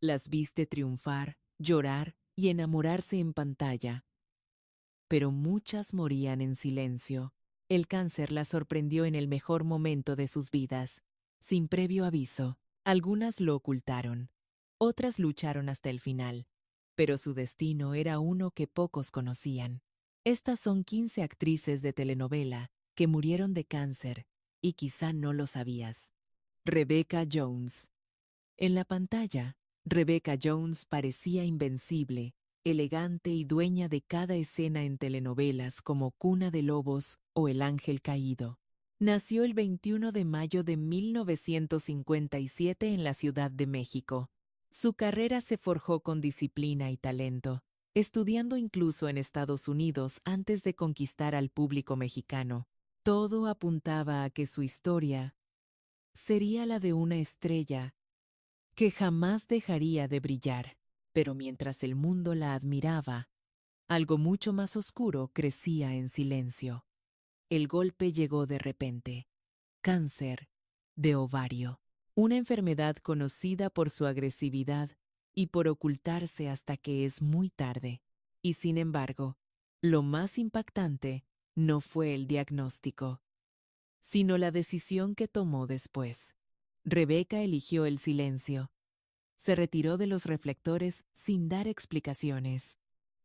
Las viste triunfar, llorar y enamorarse en pantalla. Pero muchas morían en silencio. El cáncer las sorprendió en el mejor momento de sus vidas, sin previo aviso. Algunas lo ocultaron, otras lucharon hasta el final, pero su destino era uno que pocos conocían. Estas son 15 actrices de telenovela que murieron de cáncer, y quizá no lo sabías. Rebecca Jones. En la pantalla, Rebecca Jones parecía invencible, elegante y dueña de cada escena en telenovelas como Cuna de Lobos o El Ángel Caído. Nació el 21 de mayo de 1957 en la Ciudad de México. Su carrera se forjó con disciplina y talento, estudiando incluso en Estados Unidos antes de conquistar al público mexicano. Todo apuntaba a que su historia sería la de una estrella que jamás dejaría de brillar. Pero mientras el mundo la admiraba, algo mucho más oscuro crecía en silencio. El golpe llegó de repente. Cáncer de ovario. Una enfermedad conocida por su agresividad y por ocultarse hasta que es muy tarde. Y sin embargo, lo más impactante no fue el diagnóstico, sino la decisión que tomó después. Rebeca eligió el silencio. Se retiró de los reflectores sin dar explicaciones.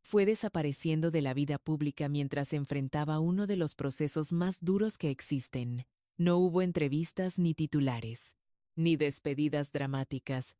Fue desapareciendo de la vida pública mientras enfrentaba uno de los procesos más duros que existen. No hubo entrevistas ni titulares, ni despedidas dramáticas,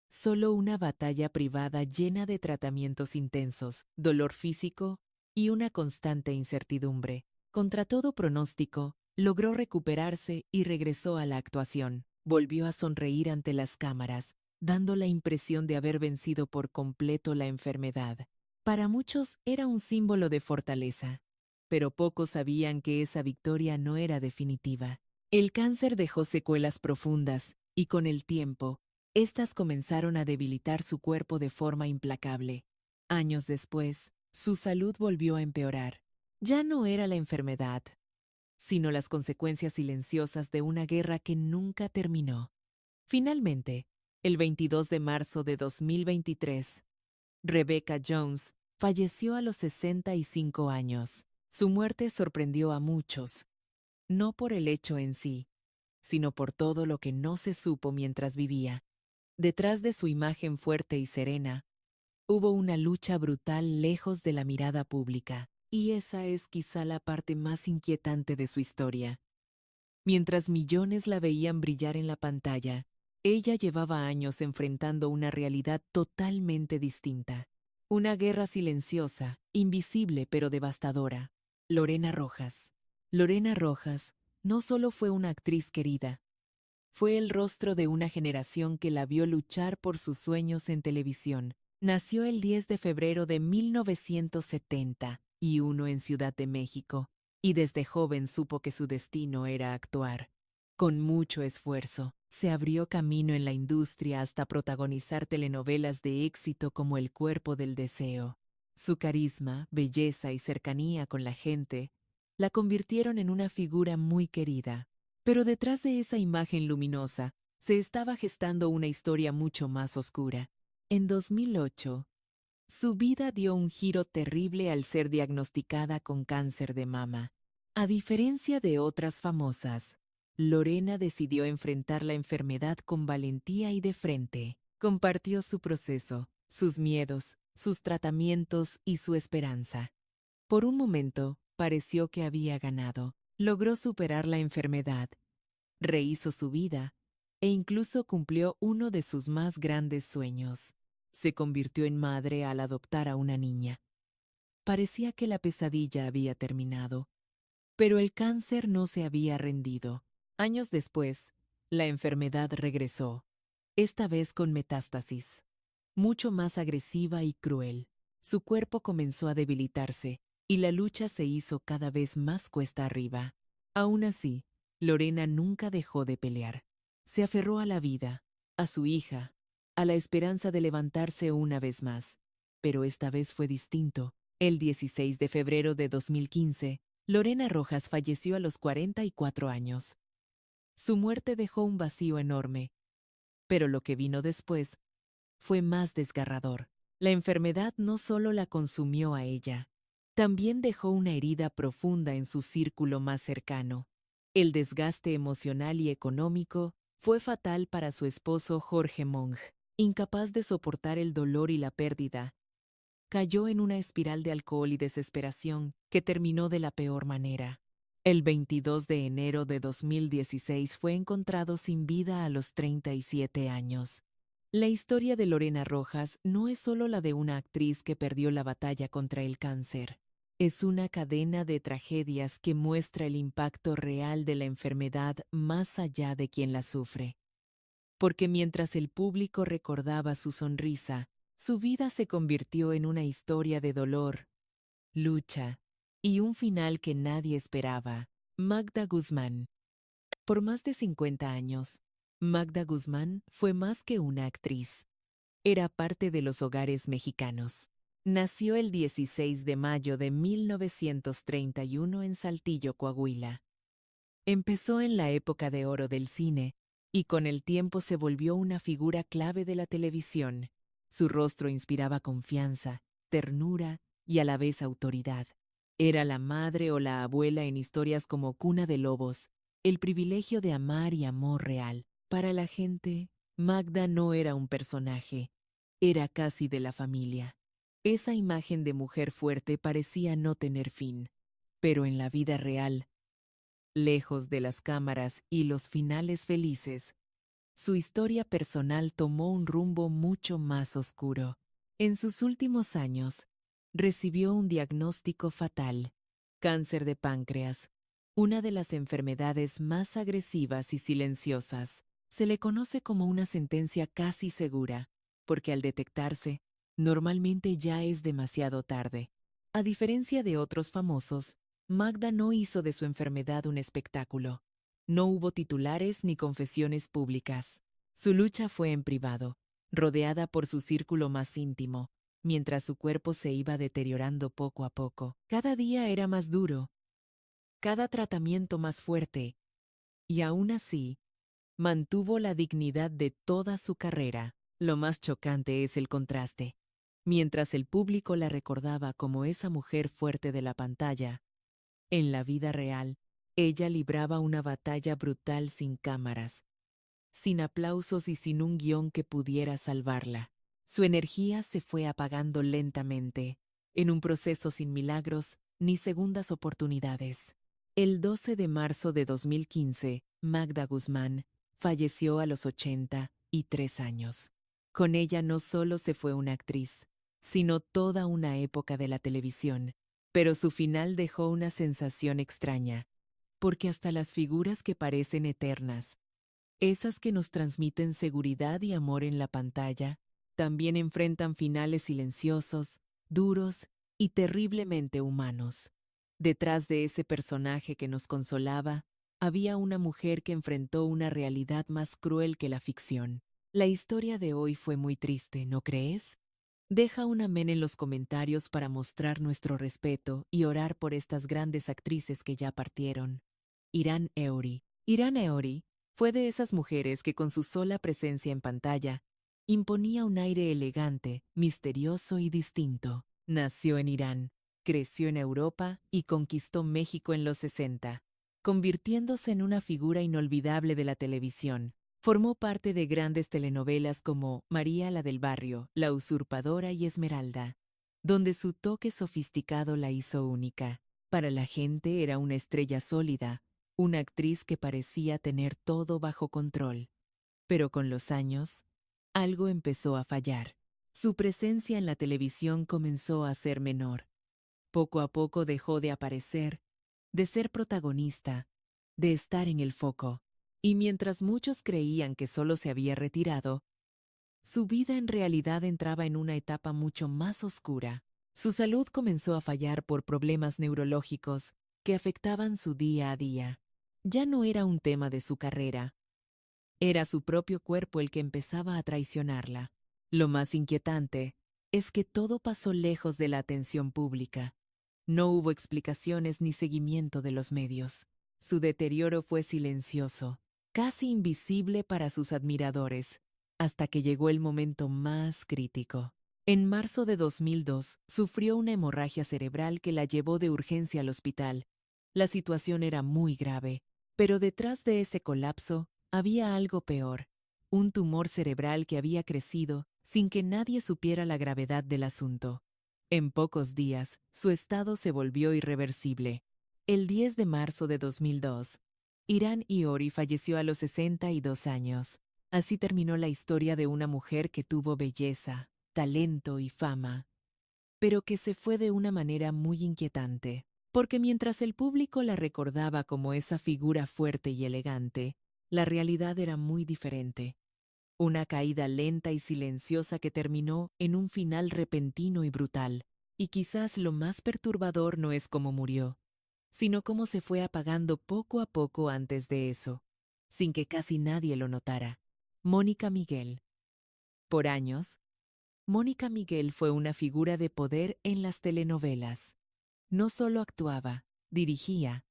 solo una batalla privada llena de tratamientos intensos, dolor físico y una constante incertidumbre. Contra todo pronóstico, logró recuperarse y regresó a la actuación. Volvió a sonreír ante las cámaras, dando la impresión de haber vencido por completo la enfermedad. Para muchos era un símbolo de fortaleza, pero pocos sabían que esa victoria no era definitiva. El cáncer dejó secuelas profundas y con el tiempo, estas comenzaron a debilitar su cuerpo de forma implacable. Años después, su salud volvió a empeorar. Ya no era la enfermedad, sino las consecuencias silenciosas de una guerra que nunca terminó. Finalmente, el 22 de marzo de 2023, Rebecca Jones falleció a los 65 años. Su muerte sorprendió a muchos, no por el hecho en sí, sino por todo lo que no se supo mientras vivía. Detrás de su imagen fuerte y serena, hubo una lucha brutal lejos de la mirada pública, y esa es quizá la parte más inquietante de su historia. Mientras millones la veían brillar en la pantalla, ella llevaba años enfrentando una realidad totalmente distinta. Una guerra silenciosa, invisible pero devastadora. Lorena Rojas. Lorena Rojas no solo fue una actriz querida, fue el rostro de una generación que la vio luchar por sus sueños en televisión. Nació el 10 de febrero de 1971 en Ciudad de México, y desde joven supo que su destino era actuar. Con mucho esfuerzo, se abrió camino en la industria hasta protagonizar telenovelas de éxito como El cuerpo del deseo. Su carisma, belleza y cercanía con la gente la convirtieron en una figura muy querida. Pero detrás de esa imagen luminosa, se estaba gestando una historia mucho más oscura. En 2008, su vida dio un giro terrible al ser diagnosticada con cáncer de mama. A diferencia de otras famosas, Lorena decidió enfrentar la enfermedad con valentía y de frente. Compartió su proceso, sus miedos, sus tratamientos y su esperanza. Por un momento, pareció que había ganado. Logró superar la enfermedad, rehizo su vida e incluso cumplió uno de sus más grandes sueños. Se convirtió en madre al adoptar a una niña. Parecía que la pesadilla había terminado, pero el cáncer no se había rendido. Años después, la enfermedad regresó, esta vez con metástasis, mucho más agresiva y cruel. Su cuerpo comenzó a debilitarse y la lucha se hizo cada vez más cuesta arriba. Aún así, Lorena nunca dejó de pelear. Se aferró a la vida, a su hija, a la esperanza de levantarse una vez más. Pero esta vez fue distinto. El 16 de febrero de 2015, Lorena Rojas falleció a los 44 años. Su muerte dejó un vacío enorme, pero lo que vino después fue más desgarrador. La enfermedad no solo la consumió a ella, también dejó una herida profunda en su círculo más cercano. El desgaste emocional y económico fue fatal para su esposo Jorge Monge. Incapaz de soportar el dolor y la pérdida, cayó en una espiral de alcohol y desesperación que terminó de la peor manera. El 22 de enero de 2016 fue encontrado sin vida a los 37 años. La historia de Lorena Rojas no es solo la de una actriz que perdió la batalla contra el cáncer. Es una cadena de tragedias que muestra el impacto real de la enfermedad más allá de quien la sufre. Porque mientras el público recordaba su sonrisa, su vida se convirtió en una historia de dolor, lucha y un final que nadie esperaba. Magda Guzmán. Por más de 50 años, Magda Guzmán fue más que una actriz. Era parte de los hogares mexicanos. Nació el 16 de mayo de 1931 en Saltillo, Coahuila. Empezó en la época de oro del cine y con el tiempo se volvió una figura clave de la televisión. Su rostro inspiraba confianza, ternura y a la vez autoridad. Era la madre o la abuela en historias como Cuna de Lobos, El privilegio de amar y amor real. Para la gente, Magda no era un personaje, era casi de la familia. Esa imagen de mujer fuerte parecía no tener fin, pero en la vida real, lejos de las cámaras y los finales felices, su historia personal tomó un rumbo mucho más oscuro. En sus últimos años, recibió un diagnóstico fatal: cáncer de páncreas, una de las enfermedades más agresivas y silenciosas. Se le conoce como una sentencia casi segura, porque al detectarse, normalmente ya es demasiado tarde. A diferencia de otros famosos, Magda no hizo de su enfermedad un espectáculo. No hubo titulares ni confesiones públicas. Su lucha fue en privado, rodeada por su círculo más íntimo, mientras su cuerpo se iba deteriorando poco a poco. Cada día era más duro, cada tratamiento más fuerte, y aún así, mantuvo la dignidad de toda su carrera. Lo más chocante es el contraste. Mientras el público la recordaba como esa mujer fuerte de la pantalla, en la vida real, ella libraba una batalla brutal sin cámaras, sin aplausos y sin un guión que pudiera salvarla. Su energía se fue apagando lentamente, en un proceso sin milagros ni segundas oportunidades. El 12 de marzo de 2015, Magda Guzmán falleció a los 83 años. Con ella no solo se fue una actriz, sino toda una época de la televisión, pero su final dejó una sensación extraña, porque hasta las figuras que parecen eternas, esas que nos transmiten seguridad y amor en la pantalla, también enfrentan finales silenciosos, duros y terriblemente humanos. Detrás de ese personaje que nos consolaba, había una mujer que enfrentó una realidad más cruel que la ficción. La historia de hoy fue muy triste, ¿no crees? Deja un amén en los comentarios para mostrar nuestro respeto y orar por estas grandes actrices que ya partieron. Irán Eori. Irán Eori fue de esas mujeres que con su sola presencia en pantalla imponía un aire elegante, misterioso y distinto. Nació en Irán, creció en Europa y conquistó México en los 60, convirtiéndose en una figura inolvidable de la televisión. Formó parte de grandes telenovelas como María la del Barrio, La Usurpadora y Esmeralda, donde su toque sofisticado la hizo única. Para la gente era una estrella sólida, una actriz que parecía tener todo bajo control. Pero con los años, algo empezó a fallar. Su presencia en la televisión comenzó a ser menor. Poco a poco dejó de aparecer, de ser protagonista, de estar en el foco. Y mientras muchos creían que solo se había retirado, su vida en realidad entraba en una etapa mucho más oscura. Su salud comenzó a fallar por problemas neurológicos que afectaban su día a día. Ya no era un tema de su carrera, era su propio cuerpo el que empezaba a traicionarla. Lo más inquietante es que todo pasó lejos de la atención pública. No hubo explicaciones ni seguimiento de los medios. Su deterioro fue silencioso, casi invisible para sus admiradores, hasta que llegó el momento más crítico. En marzo de 2002, sufrió una hemorragia cerebral que la llevó de urgencia al hospital. La situación era muy grave, pero detrás de ese colapso había algo peor, un tumor cerebral que había crecido sin que nadie supiera la gravedad del asunto. En pocos días, su estado se volvió irreversible. El 10 de marzo de 2002, Irán Iori falleció a los 62 años. Así terminó la historia de una mujer que tuvo belleza, talento y fama, pero que se fue de una manera muy inquietante, porque mientras el público la recordaba como esa figura fuerte y elegante, la realidad era muy diferente. Una caída lenta y silenciosa que terminó en un final repentino y brutal. Y quizás lo más perturbador no es cómo murió, sino cómo se fue apagando poco a poco antes de eso, sin que casi nadie lo notara. Mónica Miguel. Por años, Mónica Miguel fue una figura de poder en las telenovelas. No solo actuaba, dirigía,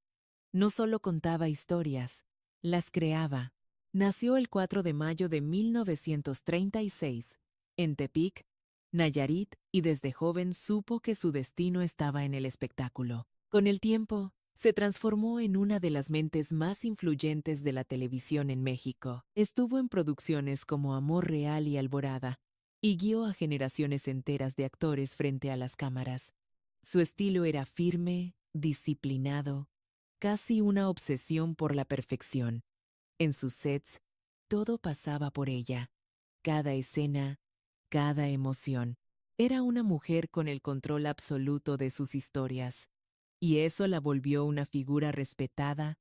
no solo contaba historias, las creaba. Nació el 4 de mayo de 1936, en Tepic, Nayarit, y desde joven supo que su destino estaba en el espectáculo. Con el tiempo, se transformó en una de las mentes más influyentes de la televisión en México. Estuvo en producciones como Amor Real y Alborada, y guió a generaciones enteras de actores frente a las cámaras. Su estilo era firme, disciplinado, casi una obsesión por la perfección. En sus sets, todo pasaba por ella. Cada escena, cada emoción. Era una mujer con el control absoluto de sus historias, y eso la volvió una figura respetada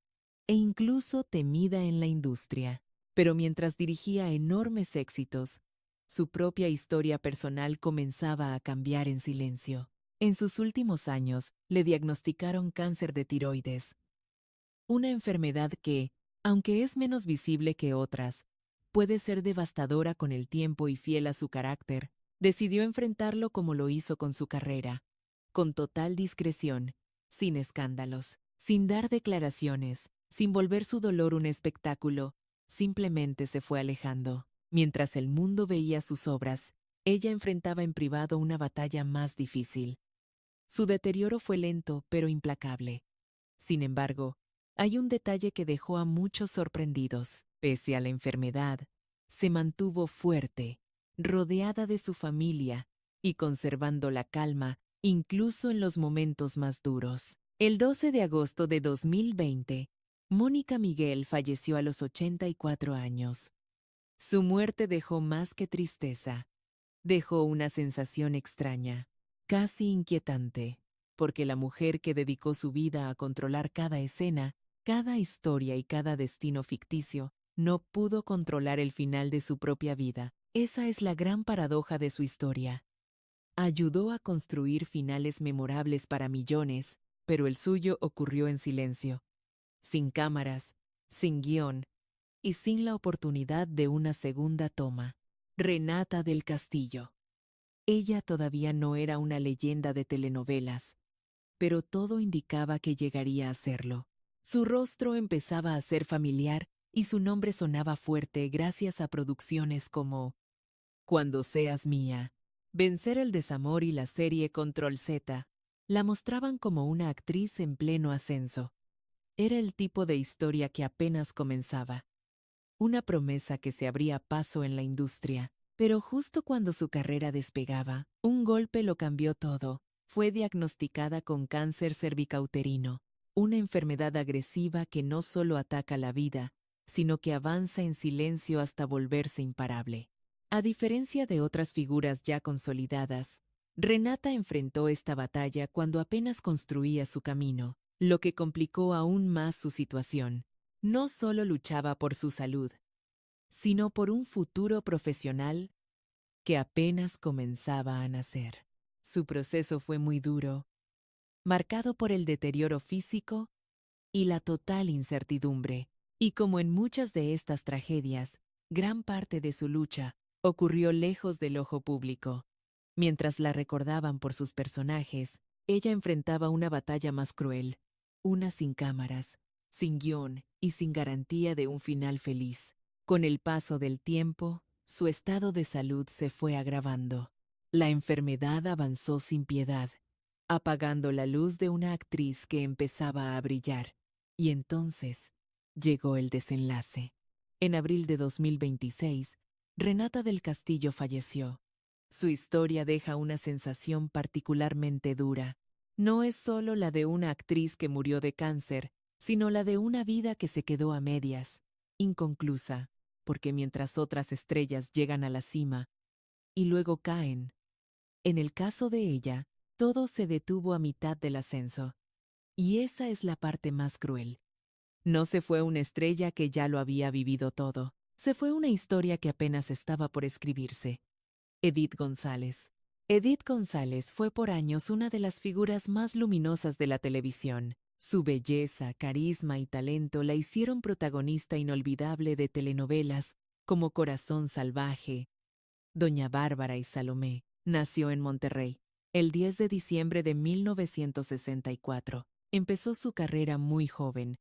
e incluso temida en la industria. Pero mientras dirigía enormes éxitos, su propia historia personal comenzaba a cambiar en silencio. En sus últimos años, le diagnosticaron cáncer de tiroides, una enfermedad que, aunque es menos visible que otras, puede ser devastadora con el tiempo y fiel a su carácter. Decidió enfrentarlo como lo hizo con su carrera, con total discreción, sin escándalos, sin dar declaraciones, sin volver su dolor un espectáculo, simplemente se fue alejando. Mientras el mundo veía sus obras, ella enfrentaba en privado una batalla más difícil. Su deterioro fue lento pero implacable. Sin embargo, hay un detalle que dejó a muchos sorprendidos. Pese a la enfermedad, se mantuvo fuerte, rodeada de su familia y conservando la calma incluso en los momentos más duros. El 12 de agosto de 2020, Mónica Miguel falleció a los 84 años. Su muerte dejó más que tristeza. Dejó una sensación extraña, casi inquietante, porque la mujer que dedicó su vida a controlar cada escena, cada historia y cada destino ficticio, no pudo controlar el final de su propia vida. Esa es la gran paradoja de su historia. Ayudó a construir finales memorables para millones, pero el suyo ocurrió en silencio, sin cámaras, sin guión y sin la oportunidad de una segunda toma. Renata del Castillo. Ella todavía no era una leyenda de telenovelas, pero todo indicaba que llegaría a serlo. Su rostro empezaba a ser familiar y su nombre sonaba fuerte gracias a producciones como Cuando seas mía, Vencer el desamor y la serie Control Z. La mostraban como una actriz en pleno ascenso. Era el tipo de historia que apenas comenzaba. Una promesa que se abría paso en la industria. Pero justo cuando su carrera despegaba, un golpe lo cambió todo. Fue diagnosticada con cáncer cervicouterino, una enfermedad agresiva que no solo ataca la vida, sino que avanza en silencio hasta volverse imparable. A diferencia de otras figuras ya consolidadas, Renata enfrentó esta batalla cuando apenas construía su camino, lo que complicó aún más su situación. No solo luchaba por su salud, sino por un futuro profesional que apenas comenzaba a nacer. Su proceso fue muy duro, marcado por el deterioro físico y la total incertidumbre. Y como en muchas de estas tragedias, gran parte de su lucha ocurrió lejos del ojo público. Mientras la recordaban por sus personajes, ella enfrentaba una batalla más cruel, una sin cámaras, sin guión y sin garantía de un final feliz. Con el paso del tiempo, su estado de salud se fue agravando. La enfermedad avanzó sin piedad, apagando la luz de una actriz que empezaba a brillar. Y entonces llegó el desenlace. En abril de 2026, Renata del Castillo falleció. Su historia deja una sensación particularmente dura. No es solo la de una actriz que murió de cáncer, sino la de una vida que se quedó a medias, inconclusa, porque mientras otras estrellas llegan a la cima y luego caen, en el caso de ella, todo se detuvo a mitad del ascenso. Y esa es la parte más cruel. No se fue una estrella que ya lo había vivido todo, se fue una historia que apenas estaba por escribirse. Edith González. Edith González fue por años una de las figuras más luminosas de la televisión. Su belleza, carisma y talento la hicieron protagonista inolvidable de telenovelas como Corazón Salvaje, Doña Bárbara y Salomé. Nació en Monterrey el 10 de diciembre de 1964. Empezó su carrera muy joven,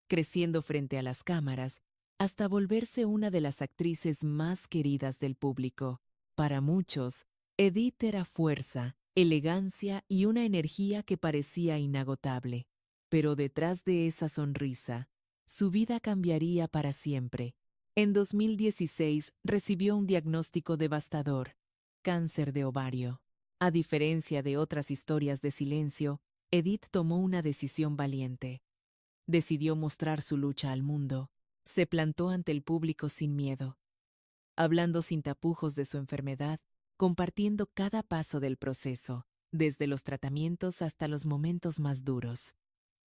creciendo frente a las cámaras, hasta volverse una de las actrices más queridas del público. Para muchos, Edith era fuerza, elegancia y una energía que parecía inagotable. Pero detrás de esa sonrisa, su vida cambiaría para siempre. En 2016 recibió un diagnóstico devastador: cáncer de ovario. A diferencia de otras historias de silencio, Edith tomó una decisión valiente. Decidió mostrar su lucha al mundo. Se plantó ante el público sin miedo, hablando sin tapujos de su enfermedad, compartiendo cada paso del proceso, desde los tratamientos hasta los momentos más duros.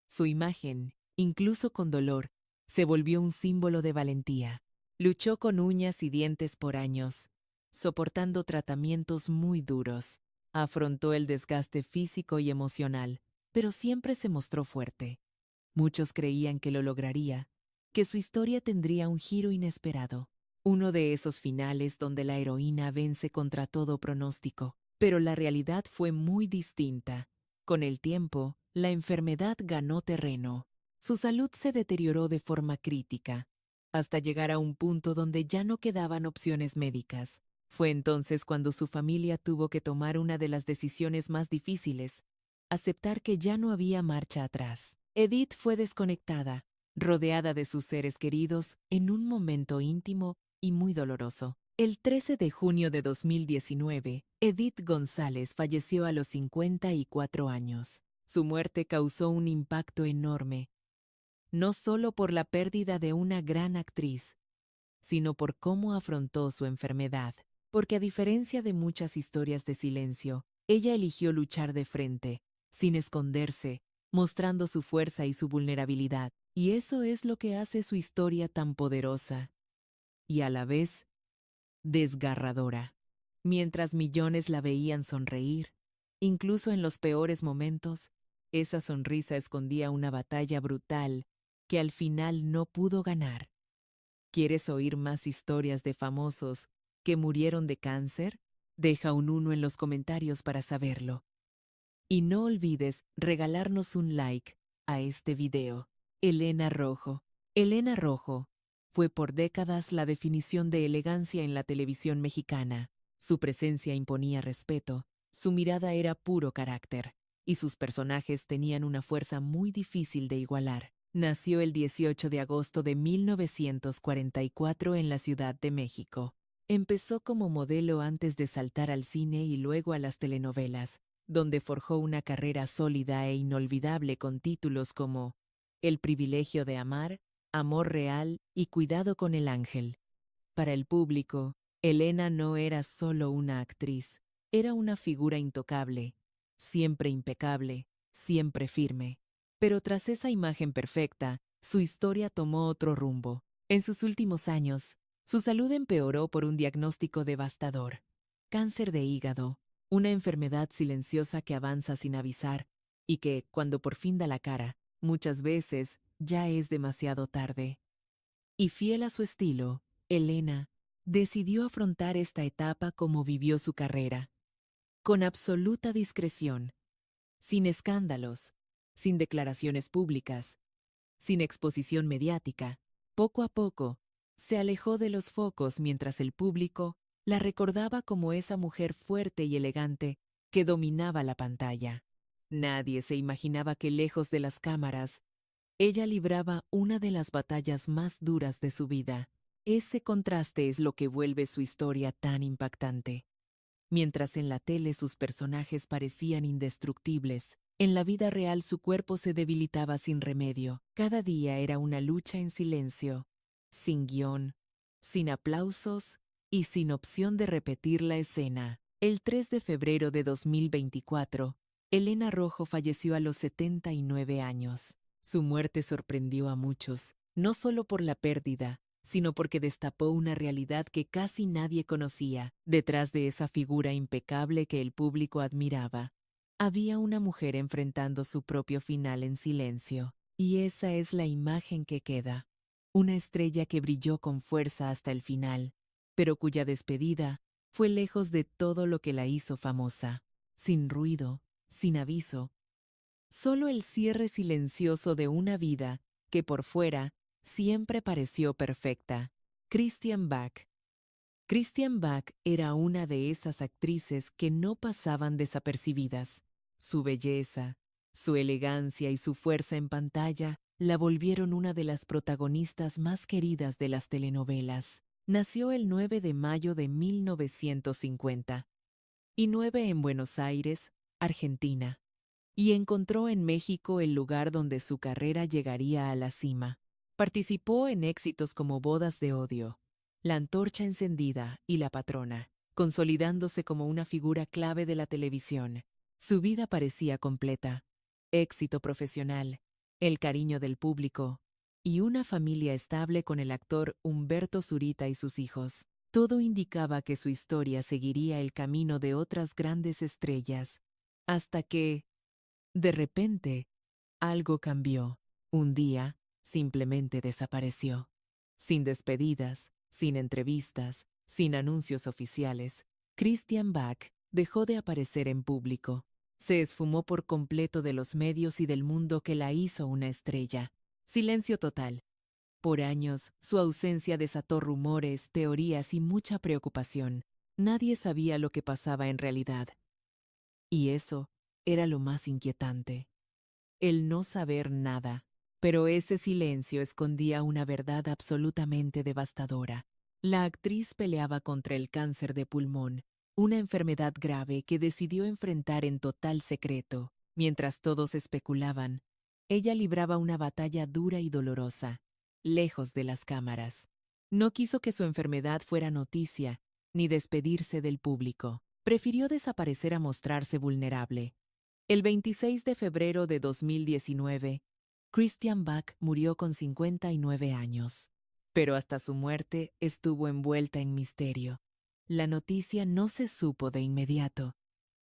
Su imagen, incluso con dolor, se volvió un símbolo de valentía. Luchó con uñas y dientes por años, soportando tratamientos muy duros. Afrontó el desgaste físico y emocional, pero siempre se mostró fuerte. Muchos creían que lo lograría, que su historia tendría un giro inesperado, uno de esos finales donde la heroína vence contra todo pronóstico. Pero la realidad fue muy distinta. Con el tiempo, la enfermedad ganó terreno. Su salud se deterioró de forma crítica, hasta llegar a un punto donde ya no quedaban opciones médicas. Fue entonces cuando su familia tuvo que tomar una de las decisiones más difíciles: aceptar que ya no había marcha atrás. Edith fue desconectada, rodeada de sus seres queridos, en un momento íntimo y muy doloroso. El 13 de junio de 2019, Edith González falleció a los 54 años. Su muerte causó un impacto enorme, no solo por la pérdida de una gran actriz, sino por cómo afrontó su enfermedad. Porque a diferencia de muchas historias de silencio, ella eligió luchar de frente, sin esconderse, mostrando su fuerza y su vulnerabilidad. Y eso es lo que hace su historia tan poderosa y a la vez desgarradora. Mientras millones la veían sonreír, incluso en los peores momentos, esa sonrisa escondía una batalla brutal que al final no pudo ganar. ¿Quieres oír más historias de famosos que murieron de cáncer? Deja un 1 en los comentarios para saberlo. Y no olvides regalarnos un like a este video. Elena Rojo. Elena Rojo fue por décadas la definición de elegancia en la televisión mexicana. Su presencia imponía respeto, su mirada era puro carácter, y sus personajes tenían una fuerza muy difícil de igualar. Nació el 18 de agosto de 1944 en la Ciudad de México. Empezó como modelo antes de saltar al cine y luego a las telenovelas, donde forjó una carrera sólida e inolvidable con títulos como El privilegio de amar, Amor real y Cuidado con el ángel. Para el público, Elena no era solo una actriz, era una figura intocable, siempre impecable, siempre firme. Pero tras esa imagen perfecta, su historia tomó otro rumbo. En sus últimos años, su salud empeoró por un diagnóstico devastador: cáncer de hígado, una enfermedad silenciosa que avanza sin avisar y que, cuando por fin da la cara, muchas veces ya es demasiado tarde. Y fiel a su estilo, Elena decidió afrontar esta etapa como vivió su carrera, con absoluta discreción, sin escándalos, sin declaraciones públicas, sin exposición mediática. Poco a poco, Se alejó de los focos mientras el público la recordaba como esa mujer fuerte y elegante que dominaba la pantalla. Nadie se imaginaba que lejos de las cámaras, ella libraba una de las batallas más duras de su vida. Ese contraste es lo que vuelve su historia tan impactante. Mientras en la tele sus personajes parecían indestructibles, en la vida real su cuerpo se debilitaba sin remedio. Cada día era una lucha en silencio, sin guión, sin aplausos y sin opción de repetir la escena. El 3 de febrero de 2024, Elena Rojo falleció a los 79 años. Su muerte sorprendió a muchos, no solo por la pérdida, sino porque destapó una realidad que casi nadie conocía. Detrás de esa figura impecable que el público admiraba, había una mujer enfrentando su propio final en silencio. Y esa es la imagen que queda. Una estrella que brilló con fuerza hasta el final, pero cuya despedida fue lejos de todo lo que la hizo famosa. Sin ruido, sin aviso, solo el cierre silencioso de una vida que por fuera siempre pareció perfecta. Christiane Bach. Christiane Bach era una de esas actrices que no pasaban desapercibidas. Su belleza, su elegancia y su fuerza en pantalla la volvieron una de las protagonistas más queridas de las telenovelas. Nació el 9 de mayo de 1950 y 9 en Buenos Aires, Argentina, y encontró en México el lugar donde su carrera llegaría a la cima. Participó en éxitos como Bodas de Odio, La Antorcha Encendida y La Patrona, consolidándose como una figura clave de la televisión. Su vida parecía completa: éxito profesional, el cariño del público y una familia estable con el actor Humberto Zurita y sus hijos. Todo indicaba que su historia seguiría el camino de otras grandes estrellas, hasta que, de repente, algo cambió. Un día, simplemente desapareció. Sin despedidas, sin entrevistas, sin anuncios oficiales, Christiane Bach dejó de aparecer en público. Se esfumó por completo de los medios y del mundo que la hizo una estrella. Silencio total. Por años, su ausencia desató rumores, teorías y mucha preocupación. Nadie sabía lo que pasaba en realidad. Y eso era lo más inquietante: el no saber nada. Pero ese silencio escondía una verdad absolutamente devastadora. La actriz peleaba contra el cáncer de pulmón, una enfermedad grave que decidió enfrentar en total secreto. Mientras todos especulaban, ella libraba una batalla dura y dolorosa, lejos de las cámaras. No quiso que su enfermedad fuera noticia, ni despedirse del público. Prefirió desaparecer a mostrarse vulnerable. El 26 de febrero de 2019, Christiane Bach murió con 59 años. Pero hasta su muerte estuvo envuelta en misterio. La noticia no se supo de inmediato,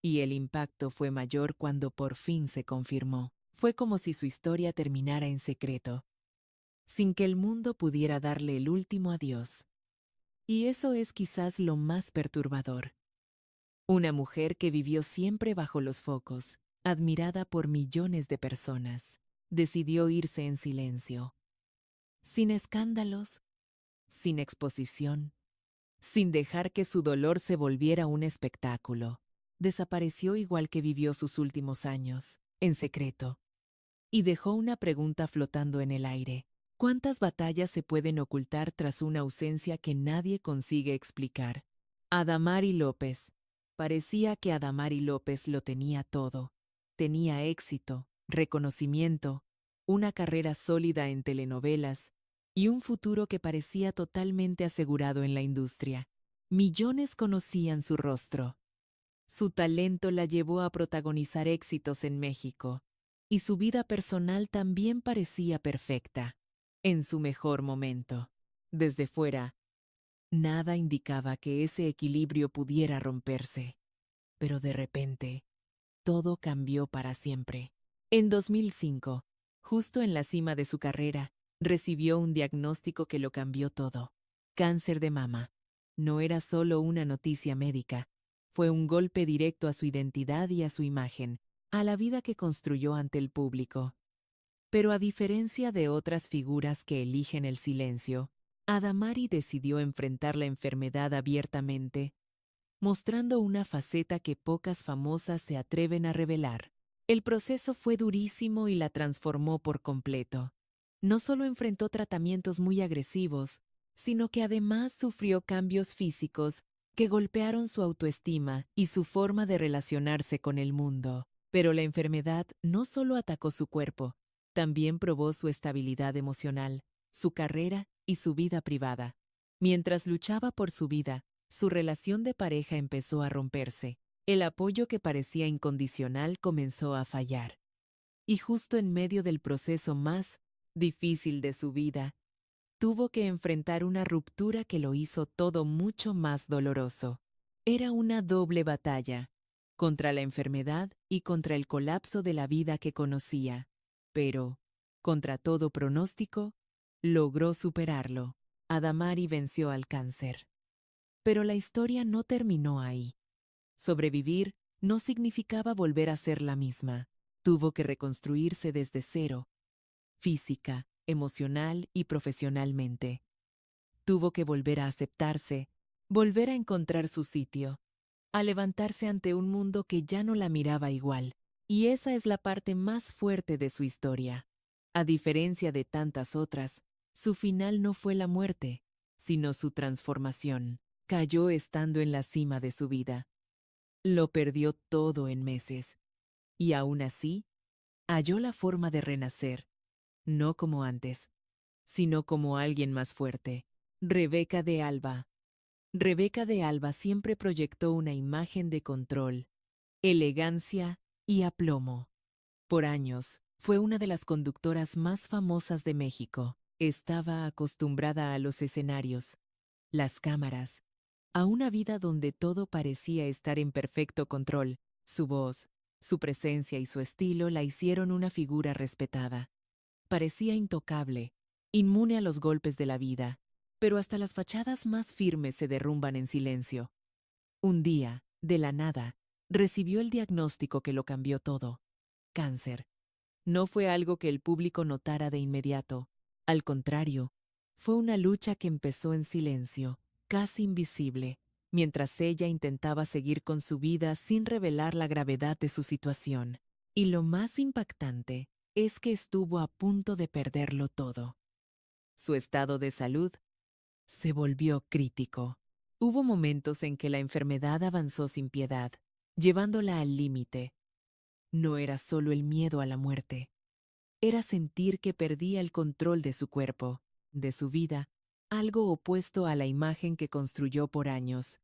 y el impacto fue mayor cuando por fin se confirmó. Fue como si su historia terminara en secreto, sin que el mundo pudiera darle el último adiós. Y eso es quizás lo más perturbador. Una mujer que vivió siempre bajo los focos, admirada por millones de personas, decidió irse en silencio, sin escándalos, sin exposición, sin dejar que su dolor se volviera un espectáculo. Desapareció igual que vivió sus últimos años, en secreto, y dejó una pregunta flotando en el aire: ¿cuántas batallas se pueden ocultar tras una ausencia que nadie consigue explicar? Adamari López. Parecía que Adamari López lo tenía todo. Tenía éxito, reconocimiento, una carrera sólida en telenovelas y un futuro que parecía totalmente asegurado en la industria. Millones conocían su rostro. Su talento la llevó a protagonizar éxitos en México, y su vida personal también parecía perfecta, en su mejor momento. Desde fuera, nada indicaba que ese equilibrio pudiera romperse. Pero de repente, todo cambió para siempre. En 2005, justo en la cima de su carrera, recibió un diagnóstico que lo cambió todo: cáncer de mama. No era solo una noticia médica, fue un golpe directo a su identidad y a su imagen, a la vida que construyó ante el público. Pero a diferencia de otras figuras que eligen el silencio, Adamari decidió enfrentar la enfermedad abiertamente, mostrando una faceta que pocas famosas se atreven a revelar. El proceso fue durísimo y la transformó por completo. No solo enfrentó tratamientos muy agresivos, sino que además sufrió cambios físicos que golpearon su autoestima y su forma de relacionarse con el mundo. Pero la enfermedad no solo atacó su cuerpo, también probó su estabilidad emocional, su carrera y su vida privada. Mientras luchaba por su vida, su relación de pareja empezó a romperse. El apoyo que parecía incondicional comenzó a fallar. Y justo en medio del proceso más difícil de su vida, tuvo que enfrentar una ruptura que lo hizo todo mucho más doloroso. Era una doble batalla, contra la enfermedad y contra el colapso de la vida que conocía. Pero, contra todo pronóstico, logró superarlo. Adamari venció al cáncer. Pero la historia no terminó ahí. Sobrevivir no significaba volver a ser la misma. Tuvo que reconstruirse desde cero, física, emocional y profesionalmente. Tuvo que volver a aceptarse, volver a encontrar su sitio, a levantarse ante un mundo que ya no la miraba igual. Y esa es la parte más fuerte de su historia. A diferencia de tantas otras, su final no fue la muerte, sino su transformación. Cayó estando en la cima de su vida. Lo perdió todo en meses. Y aún así, halló la forma de renacer, no como antes, sino como alguien más fuerte. Rebeca de Alba. Rebeca de Alba siempre proyectó una imagen de control, elegancia y aplomo. Por años, fue una de las conductoras más famosas de México. Estaba acostumbrada a los escenarios, las cámaras, a una vida donde todo parecía estar en perfecto control. Su voz, su presencia y su estilo la hicieron una figura respetada. Parecía intocable, inmune a los golpes de la vida, pero hasta las fachadas más firmes se derrumban en silencio. Un día, de la nada, recibió el diagnóstico que lo cambió todo: cáncer. No fue algo que el público notara de inmediato. Al contrario, fue una lucha que empezó en silencio, casi invisible, mientras ella intentaba seguir con su vida sin revelar la gravedad de su situación. Y lo más impactante es que estuvo a punto de perderlo todo. Su estado de salud se volvió crítico. Hubo momentos en que la enfermedad avanzó sin piedad, llevándola al límite. No era solo el miedo a la muerte. Era sentir que perdía el control de su cuerpo, de su vida, algo opuesto a la imagen que construyó por años.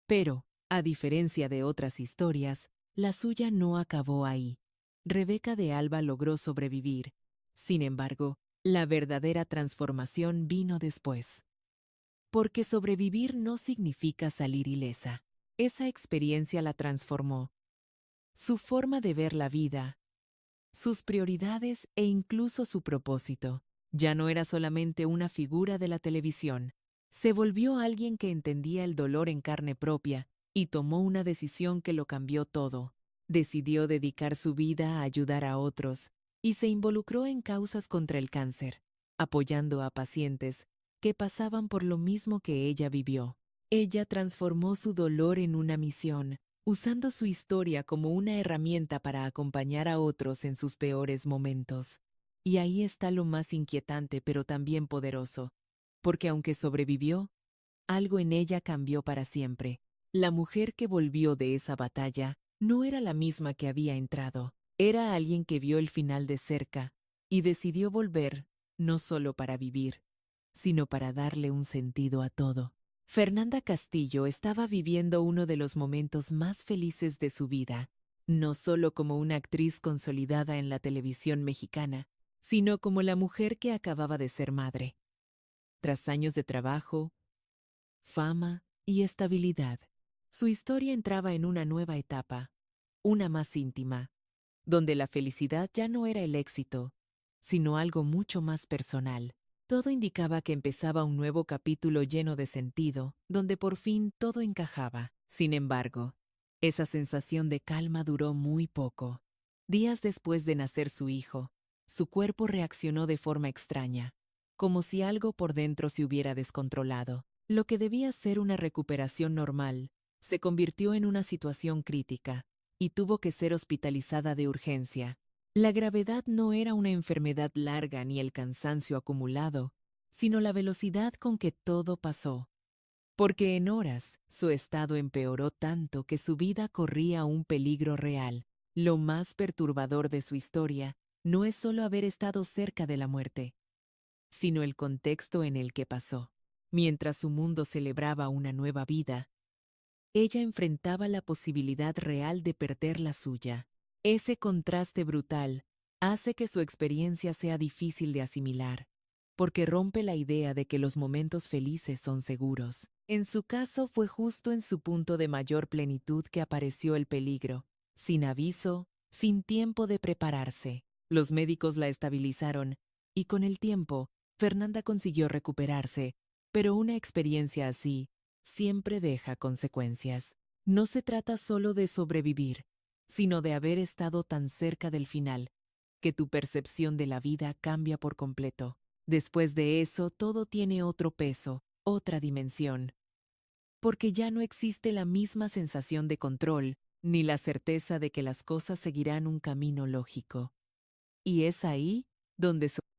Pero, a diferencia de otras historias, la suya no acabó ahí. Rebeca de Alba logró sobrevivir. Sin embargo, la verdadera transformación vino después. Porque sobrevivir no significa salir ilesa. Esa experiencia la transformó. Su forma de ver la vida, sus prioridades e incluso su propósito. Ya no era solamente una figura de la televisión. Se volvió alguien que entendía el dolor en carne propia y tomó una decisión que lo cambió todo. Decidió dedicar su vida a ayudar a otros y se involucró en causas contra el cáncer, apoyando a pacientes que pasaban por lo mismo que ella vivió. Ella transformó su dolor en una misión, usando su historia como una herramienta para acompañar a otros en sus peores momentos. Y ahí está lo más inquietante pero también poderoso, porque aunque sobrevivió, algo en ella cambió para siempre. La mujer que volvió de esa batalla no era la misma que había entrado. Era alguien que vio el final de cerca y decidió volver, no solo para vivir, sino para darle un sentido a todo. Fernanda Castillo estaba viviendo uno de los momentos más felices de su vida, no solo como una actriz consolidada en la televisión mexicana, sino como la mujer que acababa de ser madre. Tras años de trabajo, fama y estabilidad, su historia entraba en una nueva etapa, una más íntima, donde la felicidad ya no era el éxito, sino algo mucho más personal. Todo indicaba que empezaba un nuevo capítulo lleno de sentido, donde por fin todo encajaba. Sin embargo, esa sensación de calma duró muy poco. Días después de nacer su hijo, su cuerpo reaccionó de forma extraña, como si algo por dentro se hubiera descontrolado. Lo que debía ser una recuperación normal se convirtió en una situación crítica y tuvo que ser hospitalizada de urgencia. La gravedad no era una enfermedad larga ni el cansancio acumulado, sino la velocidad con que todo pasó. Porque en horas su estado empeoró tanto que su vida corría un peligro real. Lo más perturbador de su historia no es solo haber estado cerca de la muerte, sino el contexto en el que pasó. Mientras su mundo celebraba una nueva vida, ella enfrentaba la posibilidad real de perder la suya. Ese contraste brutal hace que su experiencia sea difícil de asimilar, porque rompe la idea de que los momentos felices son seguros. En su caso fue justo en su punto de mayor plenitud que apareció el peligro, sin aviso, sin tiempo de prepararse. Los médicos la estabilizaron, y con el tiempo, Fernanda consiguió recuperarse, pero una experiencia así siempre deja consecuencias. No se trata solo de sobrevivir, sino de haber estado tan cerca del final, que tu percepción de la vida cambia por completo. Después de eso, todo tiene otro peso, otra dimensión, porque ya no existe la misma sensación de control, ni la certeza de que las cosas seguirán un camino lógico. Y es ahí donde